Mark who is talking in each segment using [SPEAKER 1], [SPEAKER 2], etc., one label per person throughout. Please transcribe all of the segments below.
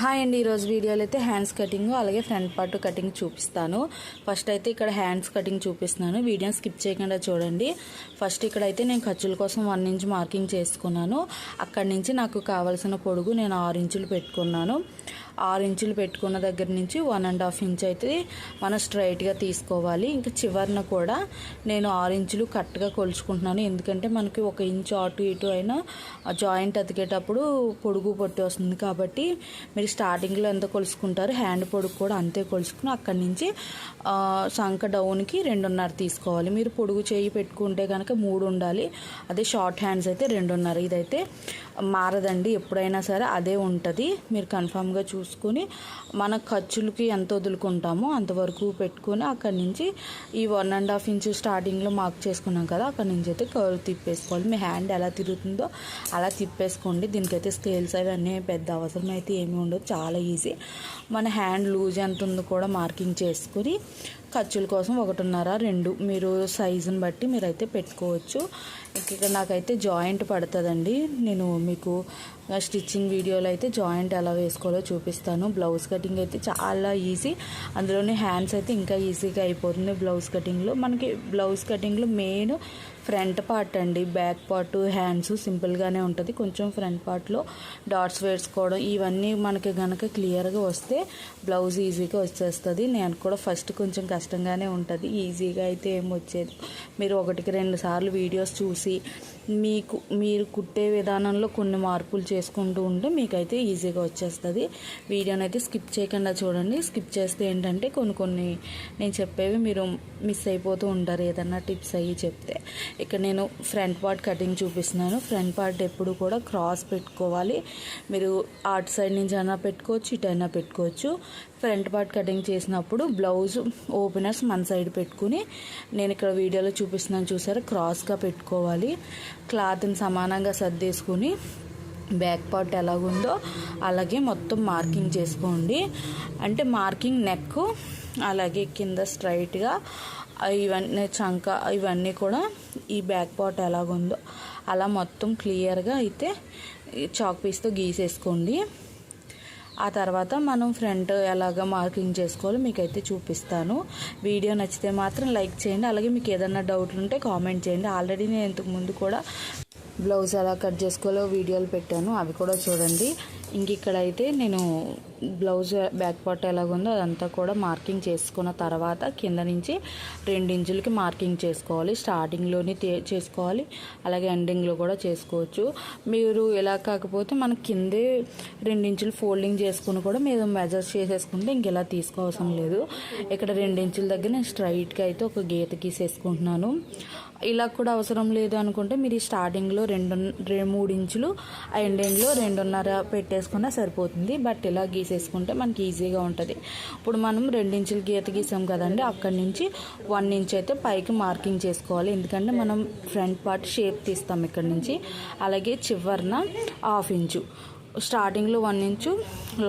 [SPEAKER 1] Hi అండి, ఈరోజు వీడియోలో అయితే హ్యాండ్స్ కటింగ్ అలాగే ఫ్రంట్ పార్ట్ కటింగ్ చూపిస్తాను. ఫస్ట్ అయితే ఇక్కడ హ్యాండ్స్ కటింగ్ చూపిస్తున్నాను. వీడియోని స్కిప్ చేయకుండా చూడండి. ఫస్ట్ ఇక్కడైతే నేను ఖర్చుల కోసం 1 ఇంచ్ మార్కింగ్ చేసుకున్నాను. అక్కడి నుంచి నాకు కావాల్సిన పొడుగు నేను 6 ఇంచులు పెట్టుకున్నాను. 6 ఇంచులు పెట్టుకున్న దగ్గర నుంచి 1.5 ఇంచ్ అయితే మనం స్ట్రైట్గా తీసుకోవాలి. ఇంకా చివరిన కూడా నేను 6 ఇంచులు కరెక్ట్గా కొలుచుకుంటున్నాను. ఎందుకంటే మనకి 1 ఇంచు అటు ఇటు అయినా జాయింట్ అతికేటప్పుడు పొడుగు పొట్టి వస్తుంది. కాబట్టి మీరు స్టార్టింగ్లో ఎంత కొలుసుకుంటారు హ్యాండ్ పొడుగు కూడా అంతే కొలుసుకుని అక్కడి నుంచి సంక డౌన్కి 2.5 తీసుకోవాలి. మీరు పొడుగు చేయి పెట్టుకుంటే కనుక 3 ఉండాలి. అదే షార్ట్ హ్యాండ్స్ అయితే 2.5. ఇదైతే మారదండి, ఎప్పుడైనా సరే అదే ఉంటుంది. మీరు కన్ఫామ్గా చూసుకొని మన ఖర్చులకి ఎంత వదులుకుంటామో అంతవరకు పెట్టుకొని అక్కడి నుంచి ఈ 1.5 ఇంచ్ స్టార్టింగ్లో మార్క్ చేసుకున్నాం కదా, అక్కడి నుంచి అయితే కర్వ్ తిప్పేసుకోవాలి. మీ హ్యాండ్ ఎలా తిరుగుతుందో అలా తిప్పేసుకోండి. దీనికైతే స్కేల్స్ అవన్నీ పెద్ద అవసరం అయితే ఏమీ ఉండదు, చాలా ఈజీ. మన హ్యాండ్ లూజ్ ఎంత ఉందో కూడా మార్కింగ్ చేసుకుని ఖర్చుల కోసం 1.5, 2 మీరు సైజుని బట్టి మీరైతే పెట్టుకోవచ్చు. ఇక్కడ నాకైతే జాయింట్ పడుతుందండి. నేను మీకు స్టిచ్చింగ్ వీడియోలో అయితే జాయింట్ ఎలా వేసుకోవాలో చూపిస్తాను. బ్లౌజ్ కటింగ్ అయితే చాలా ఈజీ, అందులోనే హ్యాండ్స్ అయితే ఇంకా ఈజీగా అయిపోతుంది. బ్లౌజ్ కటింగ్లో మనకి బ్లౌజ్ కటింగ్లో మెయిన్ ఫ్రంట్ పార్ట్ అండి. బ్యాక్ పార్ట్ హ్యాండ్స్ సింపుల్గానే ఉంటుంది. కొంచెం ఫ్రంట్ పార్ట్లో డాట్స్ వేసుకోవడం ఇవన్నీ మనకి కనుక క్లియర్గా వస్తే బ్లౌజ్ ఈజీగా వచ్చేస్తుంది. నేను కూడా ఫస్ట్ కొంచెం కష్టంగానే ఉంటుంది, ఈజీగా అయితే ఏం వచ్చేది. మీరు 1-2 సార్లు వీడియోస్ చూసి మీరు కుట్టే విధానంలో కొన్ని మార్పులు చేసుకుంటూ ఉంటే మీకైతే ఈజీగా వచ్చేస్తుంది. వీడియోని అయితే స్కిప్ చేయకుండా చూడండి. స్కిప్ చేస్తే ఏంటంటే కొన్ని నేను చెప్పేవి మీరు మిస్ అయిపోతూ ఉంటారు, ఏదన్నా టిప్స్ అయ్యి చెప్తే. ఇక్కడ నేను ఫ్రంట్ పార్ట్ కటింగ్ చూపిస్తున్నాను. ఫ్రంట్ పార్ట్ ఎప్పుడు కూడా క్రాస్ పెట్టుకోవాలి. మీరు అటు సైడ్ నుంచి అయినా పెట్టుకోవచ్చు, ఇటు అయినా పెట్టుకోవచ్చు. ఫ్రంట్ పార్ట్ కటింగ్ చేసినప్పుడు బ్లౌజ్ ఓపెనర్స్ మన సైడ్ పెట్టుకుని నేను ఇక్కడ వీడియోలో చూపిస్తున్నాను చూసారా, క్రాస్గా పెట్టుకోవాలి. క్లాత్ని సమానంగా సర్దేసుకుని బ్యాక్ పార్ట్ ఎలాగుందో అలాగే మొత్తం మార్కింగ్ చేసుకోండి. అంటే మార్కింగ్ నెక్ అలాగే కింద స్ట్రైట్గా ఇవన్నీ చంక ఇవన్నీ కూడా ఈ బ్యాక్ పార్ట్ ఎలాగుందో అలా మొత్తం క్లియర్గా అయితే చాక్ పీస్తో గీసేసుకోండి. ఆ తర్వాత మనం ఫ్రంట్ ఎలాగ మార్కింగ్ చేసుకోవాలో మీకైతే చూపిస్తాను. వీడియో నచ్చితే మాత్రం లైక్ చేయండి. అలాగే మీకు ఏదైనా డౌట్లు ఉంటే కామెంట్ చేయండి. ఆల్రెడీ నేను ఇంతకుముందు కూడా బ్లౌజ్ ఎలా కట్ చేసుకోవాలో వీడియోలు పెట్టాను, అవి కూడా చూడండి. ఇంక ఇక్కడైతే నేను బ్లౌజ్ బ్యాక్ పార్ట్ ఎలాగుందో అదంతా కూడా మార్కింగ్ చేసుకున్న తర్వాత కింద నుంచి 2 ఇంచులకి మార్కింగ్ చేసుకోవాలి. స్టార్టింగ్లోనే చేసుకోవాలి, అలాగే ఎండింగ్లో కూడా చేసుకోవచ్చు. మీరు ఎలా కాకపోతే మనకి కిందే 2 ఇంచులు ఫోల్డింగ్ చేసుకుని కూడా మీరు మెజర్స్ చేసేసుకుంటే ఇంకెలా తీసుకోవాల్సిన లేదు. ఇక్కడ 2 ఇంచుల దగ్గర నేను స్ట్రైట్గా అయితే ఒక గీత గీసేసుకుంటున్నాను. ఇలా కూడా అవసరం లేదు అనుకుంటే మీరు ఈ స్టార్టింగ్లో 3 ఇంచులు ఎండింగ్లో 2.5 పెట్టేసుకున్నా సరిపోతుంది. బట్ ఇలా గీసేసుకుంటే మనకి ఈజీగా ఉంటుంది. ఇప్పుడు మనం 2 ఇంచులు గీత గీసాం కదండి, అక్కడి నుంచి 1 ఇంచ్ అయితే పైకి మార్కింగ్ చేసుకోవాలి. ఎందుకంటే మనం ఫ్రంట్ పార్ట్ షేప్ తీస్తాం ఇక్కడ నుంచి. అలాగే చివరిన 1/2 ఇంచు, స్టార్టింగ్లో 1 ఇంచు,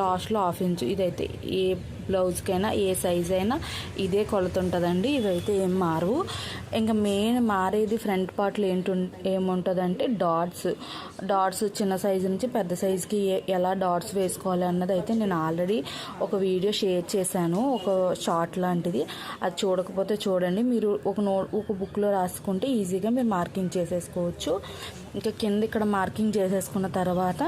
[SPEAKER 1] లాస్ట్లో 1/2 ఇంచు. ఇదైతే ఏ బ్లౌజ్కైనా ఏ సైజ్ అయినా ఇదే కొలత ఉంటుందండి. ఇవైతే ఏం మారవు. ఇంకా మెయిన్ మారేది ఫ్రంట్ పార్ట్లో ఏముంటుందంటే డాట్స్ చిన్న సైజు నుంచి పెద్ద సైజుకి ఎలా డాట్స్ వేసుకోవాలి అన్నది అయితే నేను ఆల్రెడీ ఒక వీడియో షేర్ చేశాను, ఒక షార్ట్ లాంటిది. అది చూడకపోతే చూడండి. మీరు ఒక బుక్లో రాసుకుంటే ఈజీగా మీరు మార్కింగ్ చేసేసుకోవచ్చు. ఇంకా కింద ఇక్కడ మార్కింగ్ చేసేసుకున్న తర్వాత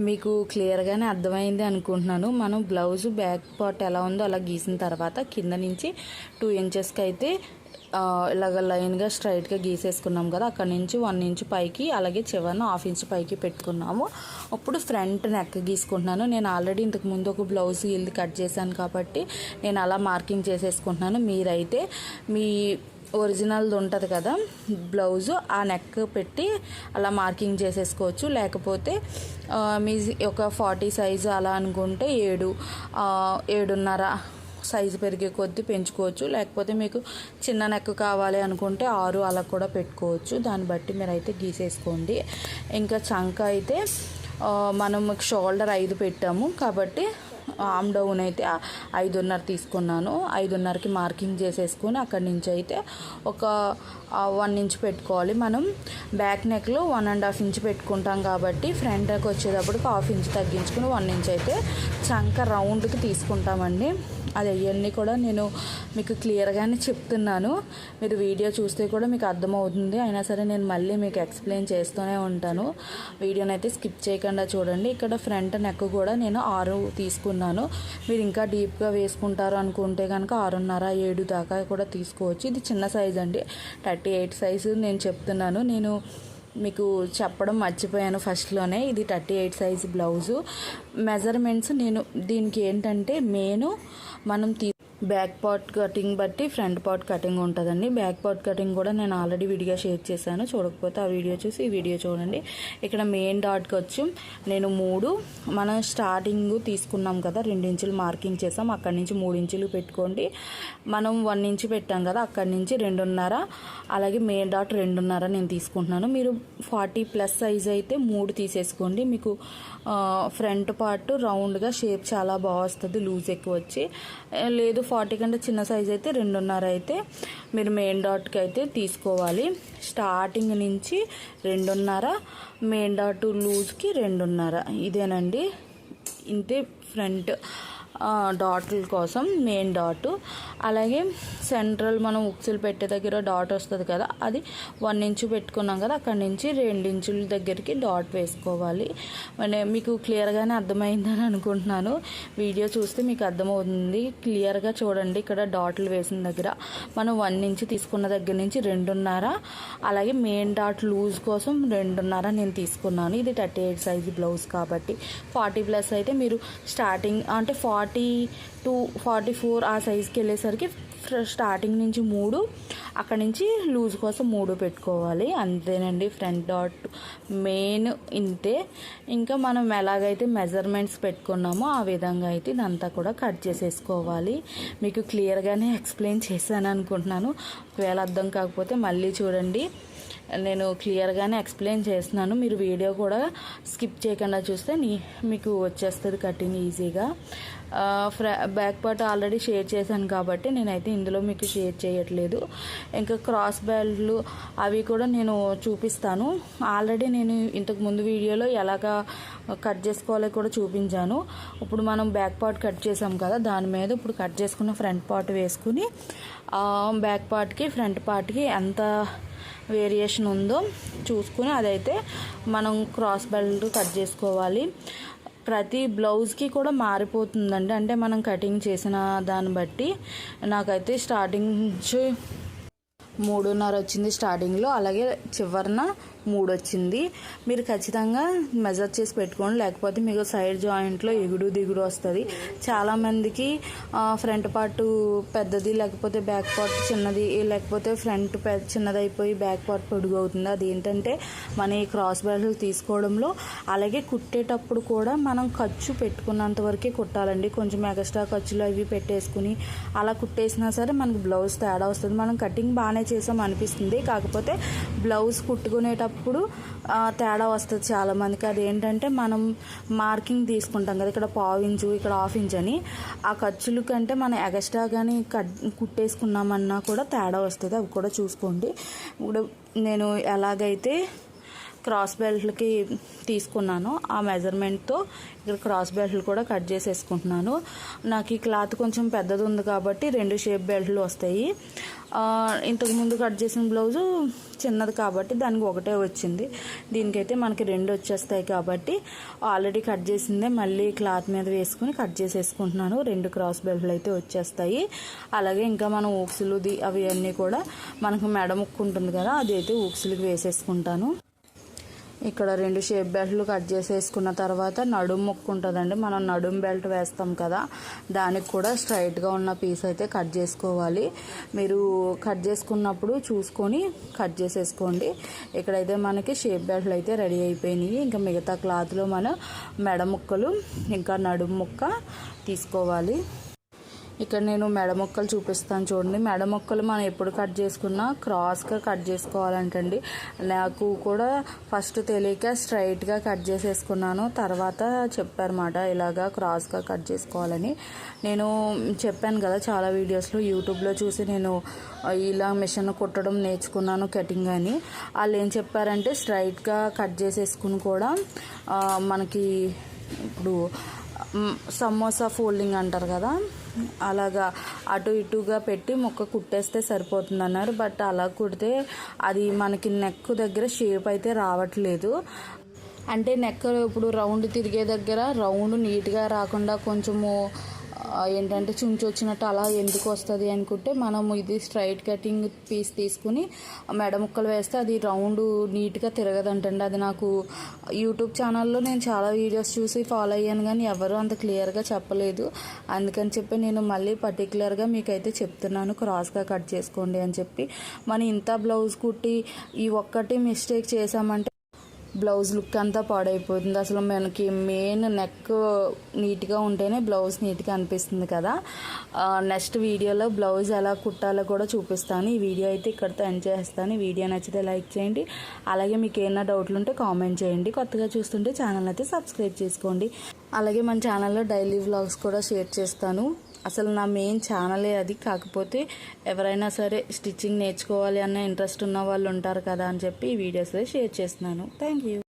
[SPEAKER 1] మీకు క్లియర్గానే అర్థమైంది అనుకుంటున్నాను. మనం బ్లౌజ్ బ్యాక్ పార్ట్ ఎలా ఉందో అలా గీసిన తర్వాత కింద నుంచి 2 ఇంచెస్కి అయితే ఇలాగ లైన్గా స్ట్రైట్గా గీసేసుకున్నాం కదా, అక్కడ నుంచి 1 ఇంచ్ పైకి అలాగే చివరిన 1/2 ఇంచ్ పైకి పెట్టుకున్నాము. అప్పుడు ఫ్రంట్ నెక్ గీసుకుంటున్నాను. నేను ఆల్రెడీ ఇంతకుముందు ఒక బ్లౌజ్ ఇల్లు కట్ చేశాను కాబట్టి నేను అలా మార్కింగ్ చేసేసుకుంటున్నాను. మీరైతే మీ ఒరిజినల్ది ఉంటుంది కదా బ్లౌజు, ఆ నెక్ పెట్టి అలా మార్కింగ్ చేసేసుకోవచ్చు. లేకపోతే మీ ఒక 40 సైజు అలా అనుకుంటే 7.5 సైజు పెరిగే కొద్దీ పెంచుకోవచ్చు. లేకపోతే మీకు చిన్న నెక్ కావాలి అనుకుంటే 6 అలా కూడా పెట్టుకోవచ్చు. దాన్ని బట్టి మీరైతే గీసేసుకోండి. ఇంకా చంక అయితే మనం షోల్డర్ 5 పెట్టాము కాబట్టి ఆమ్ డౌన్ అయితే 5.5 తీసుకున్నాను. 5.5కి మార్కింగ్ చేసేసుకొని అక్కడి నుంచి అయితే ఒక 1 ఇంచ్ పెట్టుకోవాలి. మనం బ్యాక్ నెక్లో 1.5 ఇంచ్ పెట్టుకుంటాం కాబట్టి ఫ్రంట్ నెక్ వచ్చేటప్పటికి 1/2 ఇంచ్ తగ్గించుకుని 1 ఇంచ్ అయితే చంక రౌండ్కి తీసుకుంటామండి. అది అవన్నీ కూడా నేను మీకు క్లియర్గానే చెప్తున్నాను. మీరు వీడియో చూస్తే కూడా మీకు అర్థమవుతుంది. అయినా సరే నేను మళ్ళీ మీకు ఎక్స్ప్లెయిన్ చేస్తూనే ఉంటాను. వీడియోని అయితే స్కిప్ చేయకుండా చూడండి. ఇక్కడ ఫ్రంట్ నెక్ కూడా నేను 6 తీసుకున్నాను. మీరు ఇంకా డీప్గా వేసుకుంటారు అనుకుంటే కనుక 6.5 7 దాకా కూడా తీసుకోవచ్చు. ఇది చిన్న సైజ్ అండి, 38 సైజు నేను చెప్తున్నాను. నేను మీకు చెప్పడం మర్చిపోయాను ఫస్ట్లోనే. ఇది 38 సైజు బ్లౌజు. మెజర్మెంట్స్ నేను దీనికి ఏంటంటే మనం బ్యాక్ పార్ట్ కటింగ్ బట్టి ఫ్రంట్ పార్ట్ కటింగ్ ఉంటుందండి. బ్యాక్ పార్ట్ కటింగ్ కూడా నేను ఆల్రెడీ విడిగా షేర్ చేశాను. చూడకపోతే ఆ వీడియో చూసి ఈ వీడియో చూడండి. ఇక్కడ మెయిన్ డాట్కి వచ్చి నేను 3 మనం స్టార్టింగ్ తీసుకున్నాం కదా, 2 ఇంచులు మార్కింగ్ చేసాం. అక్కడి నుంచి 3 ఇంచులు పెట్టుకోండి. మనం 1 ఇంచ్ పెట్టాం కదా, అక్కడి నుంచి 2.5, అలాగే మెయిన్ డాట్ 2.5 నేను తీసుకుంటున్నాను. మీరు 40+ సైజ్ అయితే 3 తీసేసుకోండి. మీకు ఫ్రంట్ పార్ట్ రౌండ్గా షేప్ చాలా బాగా వస్తుంది, లూజ్ ఎక్కువ వచ్చి. లేదు 40 కంటే చిన్న సైజ్ అయితే 2.5 అయితే మీరు మెయిన్ డాట్కి అయితే తీసుకోవాలి. స్టార్టింగ్ నుంచి 2.5, మెయిన్ డాట్ లూజ్కి 2.5. ఇదేనండి, ఇంతే ఫ్రంట్ డాట్ల కోసం మెయిన్ డాట్. అలాగే సెంట్రల్ మనం ఉక్సులు పెట్టే దగ్గర డాట్ వస్తుంది కదా, అది 1 ఇంచు పెట్టుకున్నాం కదా, అక్కడి నుంచి 2 ఇంచుల దగ్గరికి డాట్ వేసుకోవాలి. మీకు క్లియర్గానే అర్థమైందని అనుకుంటున్నాను. వీడియో చూస్తే మీకు అర్థమవుతుంది. క్లియర్గా చూడండి. ఇక్కడ డాట్లు వేసిన దగ్గర మనం 1 ఇంచు తీసుకున్న దగ్గర నుంచి 2.5, అలాగే మెయిన్ డాట్ లూజ్ కోసం 2.5 నేను తీసుకున్నాను. ఇది 38 సైజు బ్లౌజ్ కాబట్టి 40+ అయితే మీరు స్టార్టింగ్ అంటే 40 to 44 ఆ సైజుకి వెళ్ళేసరికి స్టార్టింగ్ నుంచి 3, అక్కడి నుంచి లూజ్ కోసం 3 పెట్టుకోవాలి. అంతేనండి ఫ్రంట్ డాట్ మెయిన్ ఇంతే. ఇంకా మనం ఎలాగైతే మెజర్మెంట్స్ పెట్టుకున్నామో ఆ విధంగా అయితే ఇదంతా కూడా కట్ చేసేసుకోవాలి. మీకు క్లియర్గానే ఎక్స్ప్లెయిన్ చేశాను అనుకుంటున్నాను. ఒకవేళ అర్థం కాకపోతే మళ్ళీ చూడండి, నేను క్లియర్గానే ఎక్స్ప్లెయిన్ చేస్తున్నాను. మీరు వీడియో కూడా స్కిప్ చేయకుండా చూస్తే మీకు వచ్చేస్తుంది కటింగ్ ఈజీగా. బ్యాక్ పార్ట్ ఆల్రెడీ షేర్ చేశాను కాబట్టి నేనైతే ఇందులో మీకు షేర్ చేయట్లేదు. ఇంకా క్రాస్ బెల్ట్లు అవి కూడా నేను చూపిస్తాను. ఆల్రెడీ నేను ఇంతకు ముందు వీడియోలో ఎలాగా కట్ చేసుకోవాలో కూడా చూపించాను. ఇప్పుడు మనం బ్యాక్ పార్ట్ కట్ చేసాం కదా, దాని మీద ఇప్పుడు కట్ చేసుకున్న ఫ్రంట్ పార్ట్ వేసుకుని బ్యాక్ పార్ట్కి ఫ్రంట్ పార్ట్కి ఎంత వేరియేషన్ ఉందో చూసుకుని అదైతే మనం క్రాస్ బెల్ట్ కట్ చేసుకోవాలి. ప్రతి బ్లౌజ్కి కూడా మారిపోతుందండి, అంటే మనం కటింగ్ చేసిన దాన్ని బట్టి. నాకైతే స్టార్టింగ్ నుంచి 3.5 వచ్చింది స్టార్టింగ్లో, అలాగే చివరన 3 వచ్చింది. మీరు ఖచ్చితంగా మెజర్ చేసి పెట్టుకోండి, లేకపోతే మీకు సైడ్ జాయింట్లో ఎగుడు దిగుడు వస్తుంది. చాలామందికి ఫ్రంట్ పార్ట్ పెద్దది, లేకపోతే బ్యాక్ పార్ట్ చిన్నది, లేకపోతే ఫ్రంట్ చిన్నది అయిపోయి బ్యాక్ పార్ట్ పొడుగు అవుతుంది. అది ఏంటంటే మన ఈ క్రాస్ బెల్ట్లు తీసుకోవడంలో, అలాగే కుట్టేటప్పుడు కూడా మనం ఖర్చు పెట్టుకున్నంత వరకే కుట్టాలండి. కొంచెం ఎక్స్ట్రా ఖర్చులు అవి పెట్టేసుకుని అలా కుట్టేసినా సరే మనకి బ్లౌజ్ తేడా వస్తుంది. మనం కటింగ్ బాగానే చేసాం అనిపిస్తుంది, కాకపోతే బ్లౌజ్ కుట్టుకునేటప్పుడు తేడా వస్తుంది చాలామందికి. అదేంటంటే మనం మార్కింగ్ తీసుకుంటాం కదా, ఇక్కడ 1/2 ఇంచు, ఇక్కడ 1/2 ఇంచ్ అని. ఆ ఖర్చుల కంటే మనం ఎక్స్ట్రా కానీ కుట్టేసుకున్నామన్నా కూడా తేడా వస్తుంది. అవి కూడా చూసుకోండి. ఇప్పుడు నేను ఎలాగైతే క్రాస్ బెల్ట్లకి తీసుకున్నాను ఆ మెజర్మెంట్తో ఇక్కడ క్రాస్ బెల్ట్లు కూడా కట్ చేసేసుకుంటున్నాను. నాకు ఈ క్లాత్ కొంచెం పెద్దది ఉంది కాబట్టి 2 షేప్ బెల్ట్లు వస్తాయి. ఇంతకుముందు కట్ చేసిన బ్లౌజు చిన్నది కాబట్టి దానికి 1 వచ్చింది. దీనికైతే మనకి 2 వచ్చేస్తాయి కాబట్టి ఆల్రెడీ కట్ చేసిందే మళ్ళీ క్లాత్ మీద వేసుకుని కట్ చేసేసుకుంటున్నాను. 2 క్రాస్ బెల్ట్లు అయితే వచ్చేస్తాయి. అలాగే ఇంకా మనం ఊక్సులు అవి అన్నీ కూడా మనకు మెడ ముక్కు ఉంటుంది కదా, అది అయితే ఊక్సులకి వేసేసుకుంటాను. ఇక్కడ 2 షేప్ బెల్ట్లు కట్ చేసేసుకున్న తర్వాత నడుం ముక్కు ఉంటుందండి, మనం నడుం బెల్ట్ వేస్తాం కదా, దానికి కూడా స్ట్రైట్గా ఉన్న పీస్ అయితే కట్ చేసుకోవాలి. మీరు కట్ చేసుకున్నప్పుడు చూసుకొని కట్ చేసేసుకోండి. ఇక్కడైతే మనకి షేప్ బెల్ట్లు అయితే రెడీ అయిపోయినాయి. ఇంకా మిగతా క్లాత్లో మనం మెడ ముక్కలు ఇంకా నడుం ముక్క తీసుకోవాలి. ఇక్కడ నేను మెడ మొక్కలు చూపిస్తాను చూడండి. మెడ మొక్కలు మనం ఎప్పుడు కట్ చేసుకున్నా క్రాస్గా కట్ చేసుకోవాలంటండి. నాకు కూడా ఫస్ట్ తెలియక స్ట్రైట్గా కట్ చేసేసుకున్నాను. తర్వాత చెప్పారన్నమాట ఇలాగా క్రాస్గా కట్ చేసుకోవాలని. నేను చెప్పాను కదా చాలా వీడియోస్లో, యూట్యూబ్లో చూసి నేను ఇలా మిషన్ కుట్టడం నేర్చుకున్నాను కటింగ్ అని. వాళ్ళు ఏం చెప్పారంటే స్ట్రైట్గా కట్ చేసేసుకుని కూడా మనకి ఇప్పుడు సమోసా ఫోల్డింగ్ అంటారు కదా, అలాగా అటు ఇటుగా పెట్టి ముక్క కుట్టేస్తే సరిపోతుంది అన్నారు. బట్ అలా కుడితే అది మనకి నెక్ దగ్గర షేప్ అయితే రావట్లేదు. అంటే నెక్ ఇప్పుడు రౌండ్ తిరిగే దగ్గర రౌండ్ నీట్గా రాకుండా కొంచెము ఏంటంటే చుంచి వచ్చినట్టు అలా ఎందుకు వస్తుంది అనుకుంటే, మనము ఇది స్ట్రైట్ కటింగ్ పీస్ తీసుకుని మెడ ముక్కలు వేస్తే అది రౌండ్ నీట్గా తిరగదంటండి. అది నాకు యూట్యూబ్ ఛానల్లో నేను చాలా వీడియోస్ చూసి ఫాలో అయ్యాను, కానీ ఎవరు అంత క్లియర్గా చెప్పలేదు. అందుకని చెప్పి నేను మళ్ళీ పర్టికులర్గా మీకైతే చెప్తున్నాను, క్రాస్గా కట్ చేసుకోండి అని చెప్పి. మనం ఇంత బ్లౌజ్ కుట్టి ఈ ఒక్కటి మిస్టేక్ చేసామంటే బ్లౌజ్ లుక్ అంతా పాడైపోతుంది. అసలు మనకి మెయిన్ నెక్ నీట్గా ఉంటేనే బ్లౌజ్ నీట్గా అనిపిస్తుంది కదా. నెక్స్ట్ వీడియోలో బ్లౌజ్ ఎలా కుట్టాలో కూడా చూపిస్తాను. ఈ వీడియో అయితే ఇక్కడితో ఎండ్ చేస్తాను. వీడియో నచ్చితే లైక్ చేయండి. అలాగే మీకు ఏమైనా డౌట్లు ఉంటే కామెంట్ చేయండి. కొత్తగా చూస్తుంటే ఛానల్ అయితే సబ్స్క్రైబ్ చేసుకోండి. అలాగే మన ఛానల్లో డైలీ వ్లాగ్స్ కూడా షేర్ చేస్తాను. అసలు నా మెయిన్ ఛానలే అది. కాకపోతే ఎవరైనా సరే స్టిచ్చింగ్ నేర్చుకోవాలి అన్న ఇంట్రెస్ట్ ఉన్న వాళ్ళు ఉంటారు కదా అని చెప్పి ఈ వీడియోస్ షేర్ చేస్తున్నాను. Thank you.